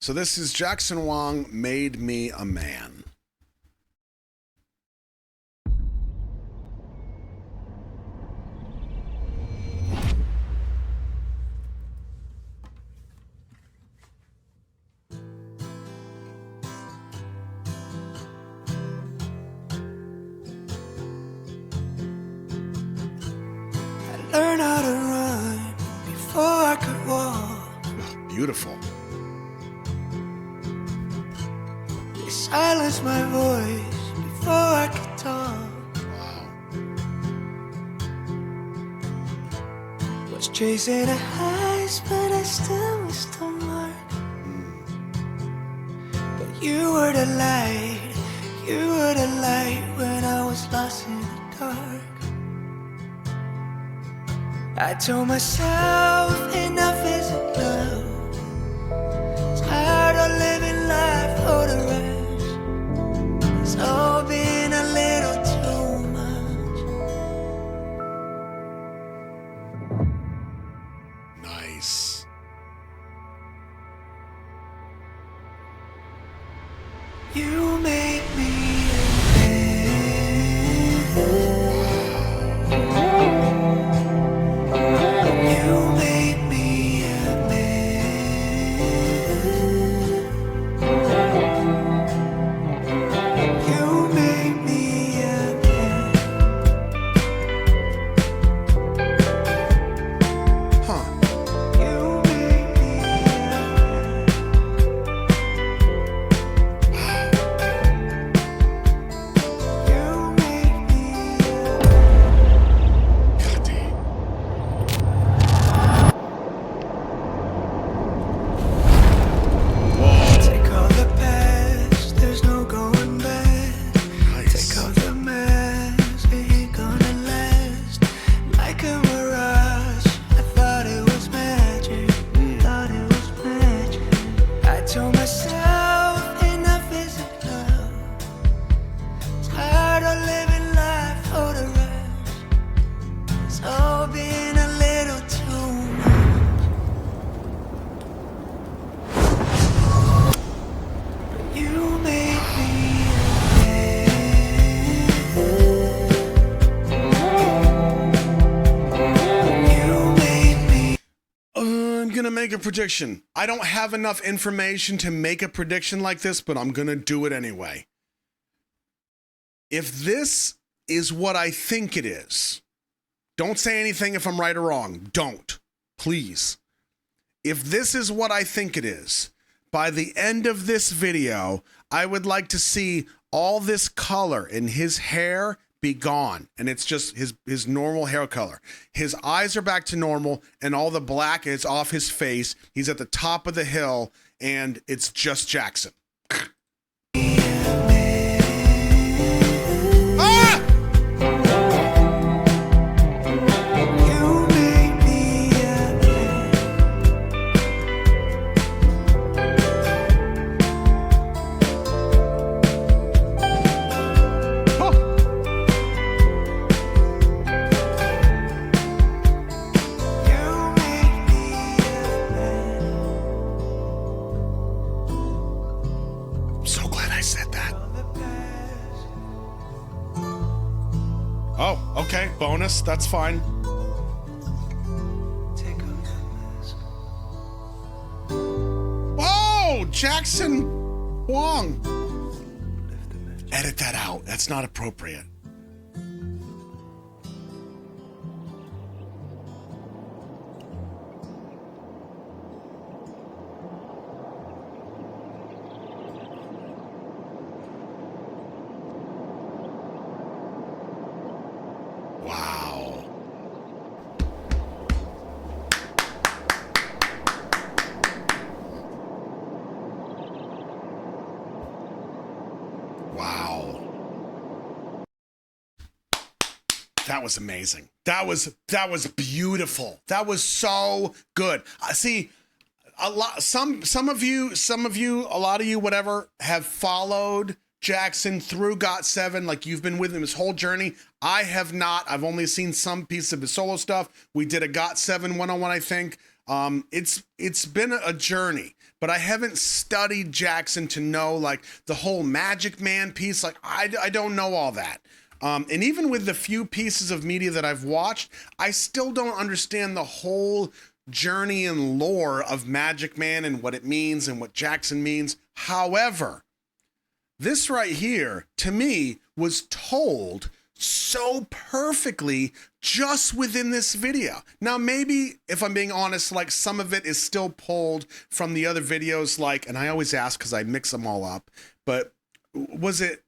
So this is Jackson Wang Made Me a Man. Learn how to run before I could walk. Beautiful. They silenced my voice before I could talk. Wow. Was chasing a highs, but I still missed the mark. But you were the light, you were the light when I was lost in the dark. I told myself enough isn't love. Tired of living life for the rest. It's all been a little too much. Nice. You made me a man. You made me a man. You made me a man. Huh. You made me a man. You made me a man. God damn. Whoa. Take all the past, there's no going back. Nice. Take all the mask, it ain't gonna last. Like a mirage, I thought it was magic. Thought it was magic. I told myself enough isn't love. Tired of living life for the rest. It's all been a little too much. But you made me a man. You made me. I'm gonna make a prediction. I don't have enough information to make a prediction like this, but I'm gonna do it anyway. If this is what I think it is, don't say anything if I'm right or wrong. Don't. Please. If this is what I think it is, by the end of this video, I would like to see all this color in his hair be gone. And it's just his normal hair color. His eyes are back to normal and all the black is off his face. He's at the top of the hill and it's just Jackson. Ah! You made me a man. Oh! You made me a man. I'm so glad I said that. All the past, Oh, okay. Bonus. That's fine. take off the mask. Oh, Jackson Wang. Edit that out. That's not appropriate. Wow. Wow. That was amazing. That was beautiful. That was so good. See, a lot some of you, a lot of you, whatever, have followed Jackson through GOT7, like you've been with him his whole journey. I have not. I've only seen some piece of his solo stuff. We did a GOT7 101, I think. It's been a journey, but I haven't studied Jackson to know like the whole Magic Man piece. Like I don't know all that. And even with the few pieces of media that I've watched, I still don't understand the whole journey and lore of Magic Man and what it means and what Jackson means. However, this right here, to me, was told so perfectly just within this video. Now, maybe, if I'm being honest, like some of it is still pulled from the other videos, like, and I always ask because I mix them all up, but was it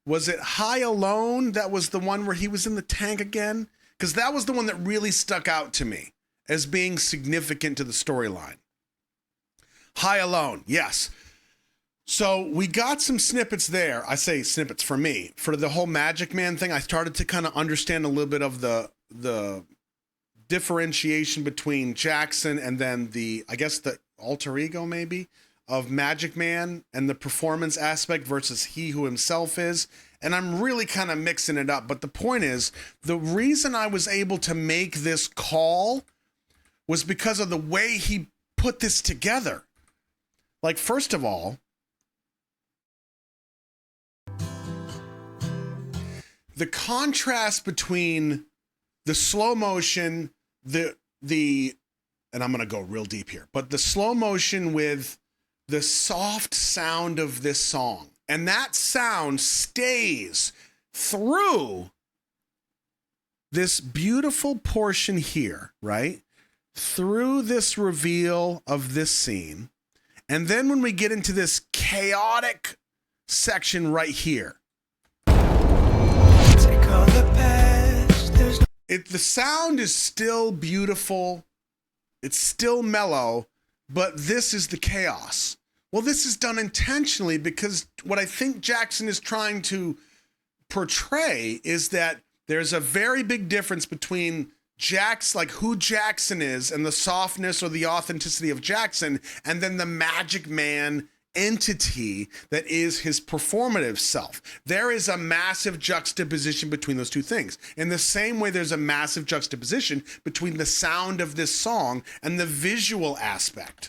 High Alone that was the one where he was in the tank again? Because that was the one that really stuck out to me as being significant to the storyline. High Alone, yes. So we got some snippets there. I say snippets for me. For the whole Magic Man thing, I started to kind of understand a little bit of the differentiation between Jackson and then I guess the alter ego maybe of Magic Man and the performance aspect versus he who himself is. And I'm really kind of mixing it up. But the point is, the reason I was able to make this call was because of the way he put this together. Like, first of all, the contrast between the slow motion, and I'm going to go real deep here, but the slow motion with the soft sound of this song, and that sound stays through this beautiful portion here, right? Through this reveal of this scene. And then when we get into this chaotic section right here, the sound is still beautiful. It's still mellow, but this is the chaos. Well, this is done intentionally because what I think Jackson is trying to portray is that there's a very big difference between like who Jackson is and the softness or the authenticity of Jackson, and then the Magic Man entity that is his performative self. There is a massive juxtaposition between those two things. In the same way, there's a massive juxtaposition between the sound of this song and the visual aspect.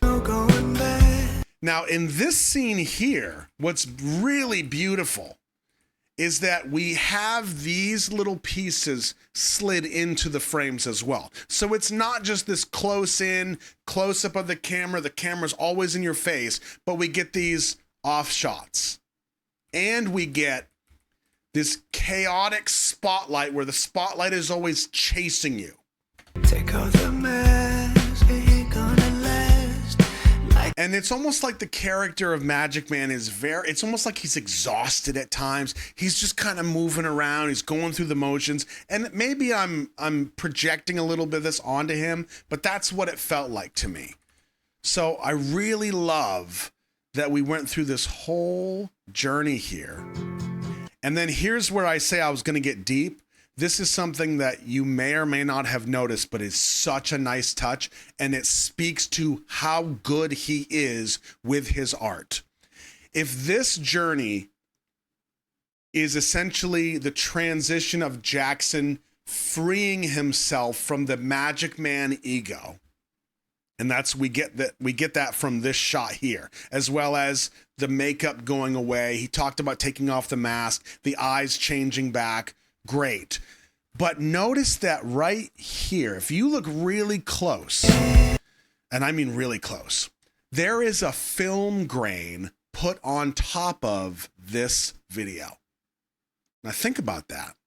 Now, in this scene here, what's really beautiful is that we have these little pieces slid into the frames as well. So it's not just this close up of the camera's always in your face, but we get these off shots. And we get this chaotic spotlight where the spotlight is always chasing you. Take off the mask, it ain't gonna last. And it's almost like the character of Magic Man is it's almost like he's exhausted at times. He's just kind of moving around. He's going through the motions. And maybe I'm projecting a little bit of this onto him, but that's what it felt like to me. So I really love that we went through this whole journey here. And then here's where I say I was going to get deep. This is something that you may or may not have noticed, but is such a nice touch, and it speaks to how good he is with his art. If this journey is essentially the transition of Jackson freeing himself from the Magic Man ego, and we get that from this shot here, as well as the makeup going away. He talked about taking off the mask, the eyes changing back. Great. But notice that right here, if you look really close, and I mean really close, there is a film grain put on top of this video. Now think about that.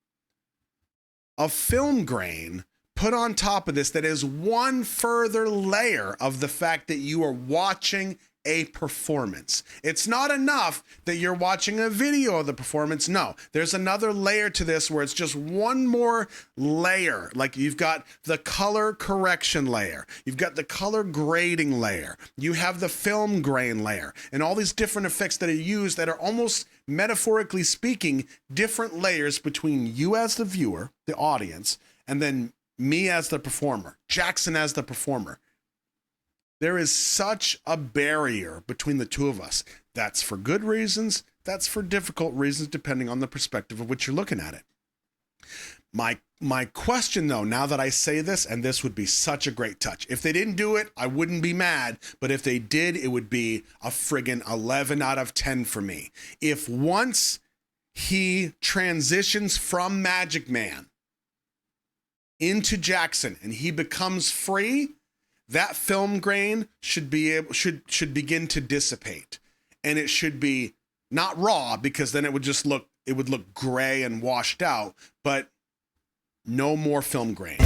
A film grain put on top of this that is one further layer of the fact that you are watching a performance. It's not enough that you're watching a video of the performance. No, there's another layer to this where it's just one more layer. Like you've got the color correction layer. You've got the color grading layer. You have the film grain layer and all these different effects that are used that are almost metaphorically speaking, different layers between you as the viewer, the audience, and then me as the performer, Jackson as the performer. There is such a barrier between the two of us. That's for good reasons. That's for difficult reasons, depending on the perspective of which you're looking at it. My question though, now that I say this, and this would be such a great touch. If they didn't do it, I wouldn't be mad. But if they did, it would be a friggin' 11 out of 10 for me. If once he transitions from Magic Man into Jackson and he becomes free, that film grain should begin to dissipate. And it should be not raw, because then it would look gray and washed out, but no more film grain.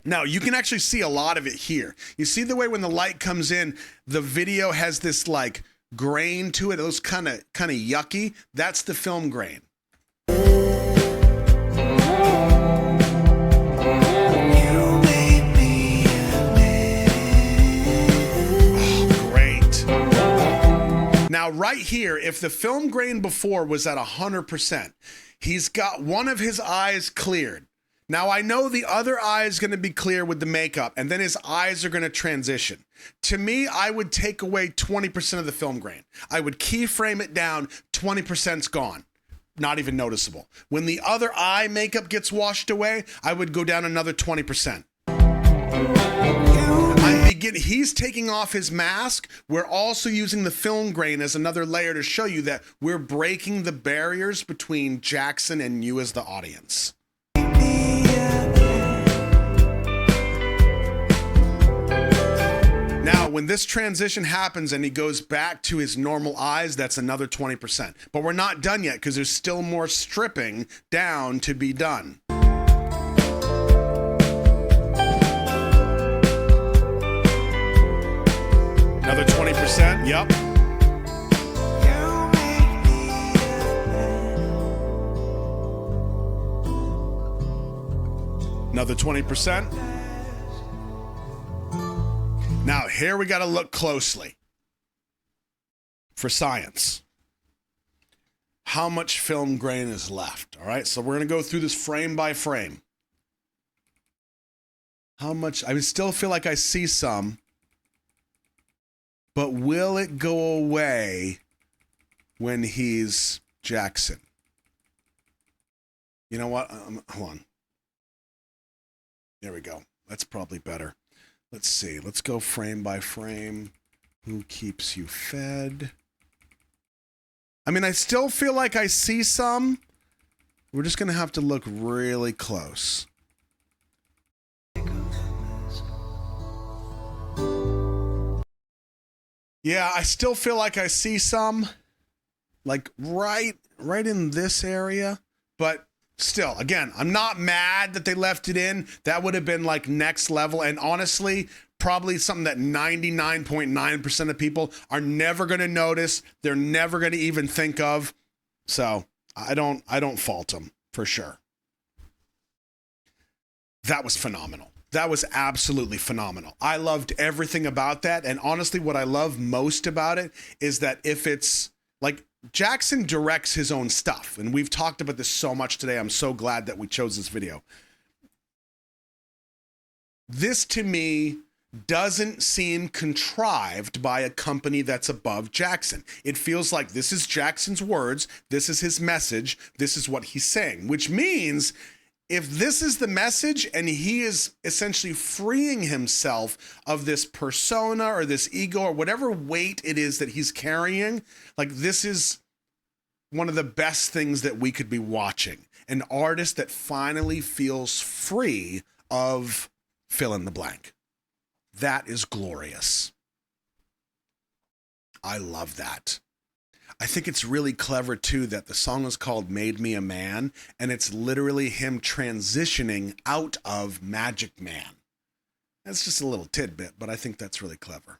Now, you can actually see a lot of it here. You see the way when the light comes in, the video has this like grain to it. It looks kind of yucky. That's the film grain. Now, right here, if the film grain before was at 100%, he's got one of his eyes cleared. Now, I know the other eye is going to be clear with the makeup, and then his eyes are going to transition. To me, I would take away 20% of the film grain. I would keyframe it down, 20%'s gone. Not even noticeable. When the other eye makeup gets washed away, I would go down another 20%. He's taking off his mask. We're also using the film grain as another layer to show you that we're breaking the barriers between Jackson and you as the audience. Now, when this transition happens and he goes back to his normal eyes, that's another 20%. But we're not done yet, because there's still more stripping down to be done. Another 20%, yep. Another 20%. Now, here we got to look closely for science. How much film grain is left? All right, so we're going to go through this frame by frame. How much? I still feel like I see some. But will it go away when he's Jackson? You know what? Hold on. There we go. That's probably better. Let's see. Let's go frame by frame. Who keeps you fed? I mean, I still feel like I see some. We're just going to have to look really close. Yeah, I still feel like I see some, like right in this area, but still, again, I'm not mad that they left it in. That would have been like next level, and honestly, probably something that 99.9% of people are never going to notice. They're never going to even think of. So I don't fault them for sure. That was phenomenal. That was absolutely phenomenal. I loved everything about that. And honestly, what I love most about it is that if it's like Jackson directs his own stuff, and we've talked about this so much today. I'm so glad that we chose this video. This to me doesn't seem contrived by a company that's above Jackson. It feels like this is Jackson's words. This is his message. This is what he's saying, which means if this is the message and he is essentially freeing himself of this persona or this ego or whatever weight it is that he's carrying, like this is one of the best things that we could be watching. An artist that finally feels free of fill in the blank. That is glorious. I love that. I think it's really clever, too, that the song is called Made Me a Man, and it's literally him transitioning out of Magic Man. That's just a little tidbit, but I think that's really clever.